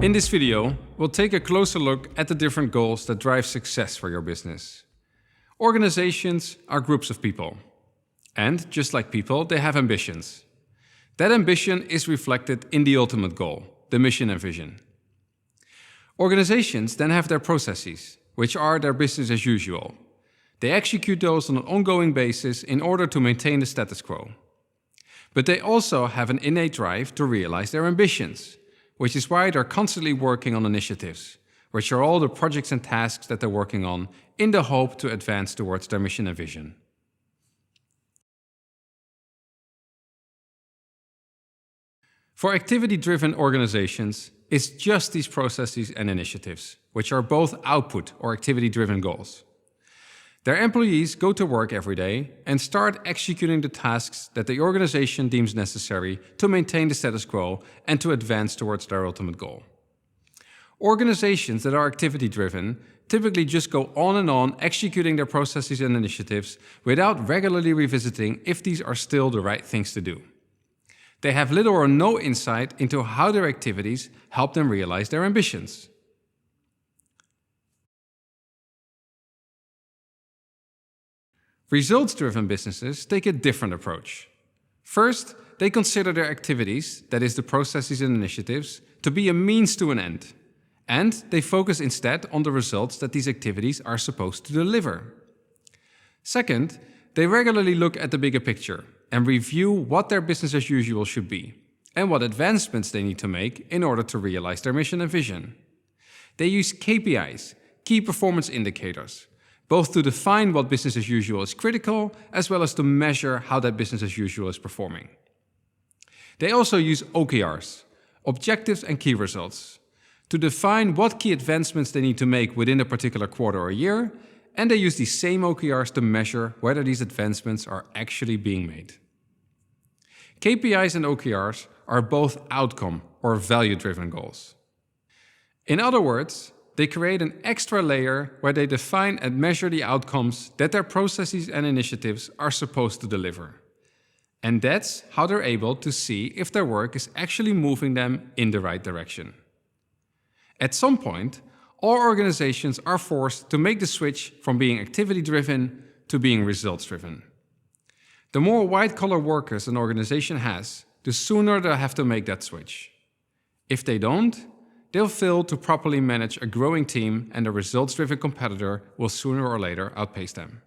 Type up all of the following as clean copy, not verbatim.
In this video, we'll take a closer look at the different goals that drive success for your business. Organizations are groups of people. And just like people, they have ambitions. That ambition is reflected in the ultimate goal, the mission and vision. Organizations then have their processes, which are their business as usual. They execute those on an ongoing basis in order to maintain the status quo. But they also have an innate drive to realize their ambitions, which is why they're constantly working on initiatives, which are all the projects and tasks that they're working on in the hope to advance towards their mission and vision. For activity-driven organizations, it's just these processes and initiatives, which are both output or activity-driven goals. Their employees go to work every day and start executing the tasks that the organization deems necessary to maintain the status quo and to advance towards their ultimate goal. Organizations that are activity-driven typically just go on and on executing their processes and initiatives without regularly revisiting if these are still the right things to do. They have little or no insight into how their activities help them realize their ambitions. Results-driven businesses take a different approach. First, they consider their activities, that is the processes and initiatives, to be a means to an end. And they focus instead on the results that these activities are supposed to deliver. Second, they regularly look at the bigger picture and review what their business as usual should be and what advancements they need to make in order to realize their mission and vision. They use KPIs, key performance indicators, both to define what business as usual is critical, as well as to measure how that business as usual is performing. They also use OKRs, objectives and key results, to define what key advancements they need to make within a particular quarter or year, and they use these same OKRs to measure whether these advancements are actually being made. KPIs and OKRs are both outcome or value-driven goals. In other words, they create an extra layer where they define and measure the outcomes that their processes and initiatives are supposed to deliver. And that's how they're able to see if their work is actually moving them in the right direction. At some point, all organizations are forced to make the switch from being activity-driven to being results-driven. The more white-collar workers an organization has, the sooner they'll have to make that switch. If they don't, they'll fail to properly manage a growing team, and a results-driven competitor will sooner or later outpace them.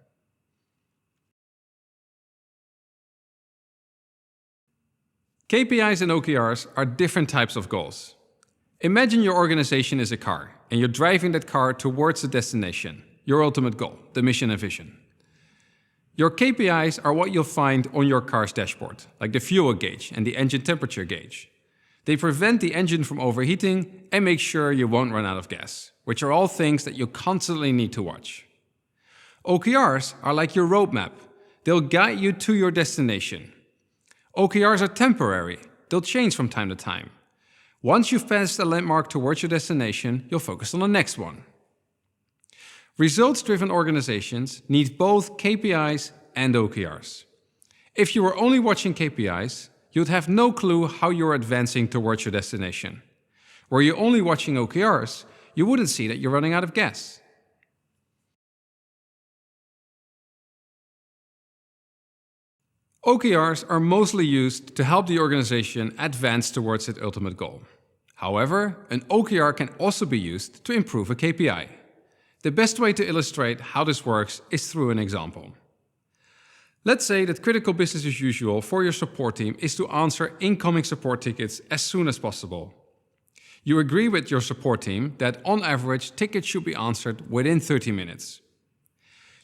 KPIs and OKRs are different types of goals. Imagine your organization is a car, and you're driving that car towards the destination, your ultimate goal, the mission and vision. Your KPIs are what you'll find on your car's dashboard, like the fuel gauge and the engine temperature gauge. They prevent the engine from overheating and make sure you won't run out of gas, which are all things that you constantly need to watch. OKRs are like your roadmap. They'll guide you to your destination. OKRs are temporary. They'll change from time to time. Once you've passed a landmark towards your destination, you'll focus on the next one. Results-driven organizations need both KPIs and OKRs. If you were only watching KPIs, you'd have no clue how you're advancing towards your destination. Were you only watching OKRs, you wouldn't see that you're running out of gas. OKRs are mostly used to help the organization advance towards its ultimate goal. However, an OKR can also be used to improve a KPI. The best way to illustrate how this works is through an example. Let's say that critical business as usual for your support team is to answer incoming support tickets as soon as possible. You agree with your support team that on average tickets should be answered within 30 minutes.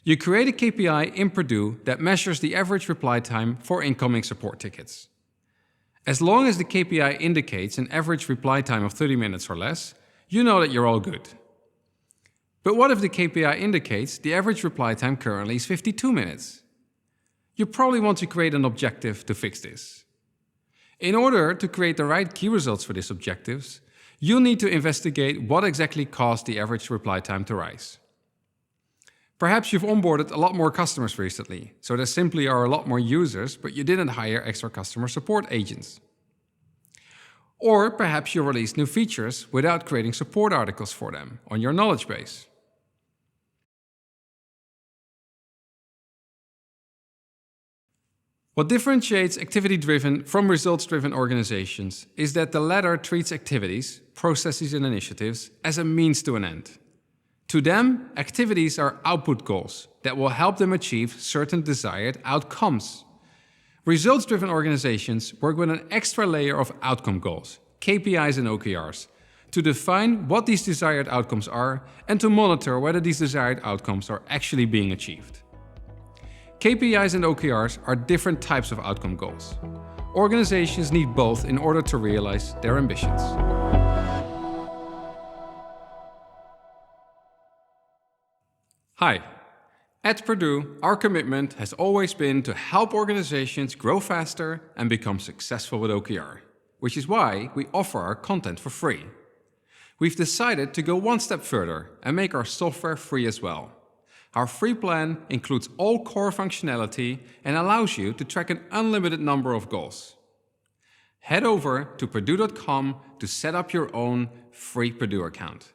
You create a KPI in Purdue that measures the average reply time for incoming support tickets. As long as the KPI indicates an average reply time of 30 minutes or less, you know that you're all good. But what if the KPI indicates the average reply time currently is 52 minutes? You probably want to create an objective to fix this. In order to create the right key results for these objectives, you'll need to investigate what exactly caused the average reply time to rise. Perhaps you've onboarded a lot more customers recently, so there simply are a lot more users, but you didn't hire extra customer support agents. Or perhaps you release new features without creating support articles for them on your knowledge base. What differentiates activity-driven from results-driven organizations is that the latter treats activities, processes and initiatives as a means to an end. To them, activities are output goals that will help them achieve certain desired outcomes. Results-driven organizations work with an extra layer of outcome goals, KPIs and OKRs, to define what these desired outcomes are and to monitor whether these desired outcomes are actually being achieved. KPIs and OKRs are different types of outcome goals. Organizations need both in order to realize their ambitions. Hi. At Purdue, our commitment has always been to help organizations grow faster and become successful with OKR, which is why we offer our content for free. We've decided to go one step further and make our software free as well. Our free plan includes all core functionality and allows you to track an unlimited number of goals. Head over to purdue.com to set up your own free Purdue account.